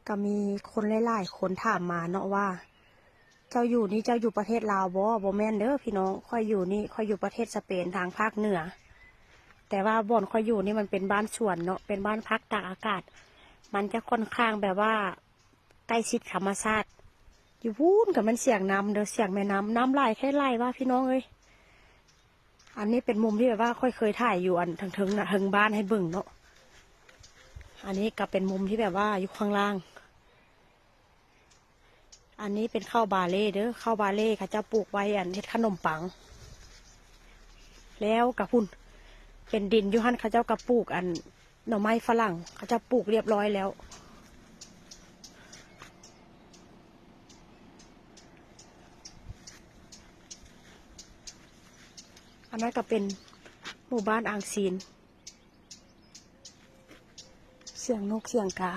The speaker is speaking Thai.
ก็มีคนหลายๆคนถามมาเนาะว่า เจ้าอยู่นี่เจ้าอยู่ประเทศลาวบ่แม่นเด้อพี่น้องค่อยอยู่นี่ค่อยอยู่ประเทศสเปนทางภาคเหนือแต่ว่าบ่อนค่อยอยู่นี่มันเป็นบ้านสวนเนาะเป็นบ้านพักตากอากาศมันจะค่อนข้างแบบว่าใกล้ชิดธรรมชาติอยู่พูนกับมันเสียงน้ำเด้อเสียงแม่น้ำไหลแค่ไหลว่าพี่น้องเอ้ยอันนี้เป็นมุมที่แบบว่าค่อยเคยถ่ายอยู่อันถึงน่ะถึงบ้านให้เบิ่งเนาะอันนี้ก็เป็นมุมที่แบบว่าอยู่ข้างล่างอันนี้เป็นข้าวบาเล่เด้อข้าวบาเล่เขาจะปลูกไว้อันเฮ็ดขนมปังแล้วกับพุ่นเป็นดินอยู่หันเขาเจ้ากระปลูกอันหน่อไม้ฝรั่งเขาจะปลูกเรียบร้อยแล้วอันนั้นก็เป็นหมู่บ้านอ่างซีนเสียงนกเสียงกา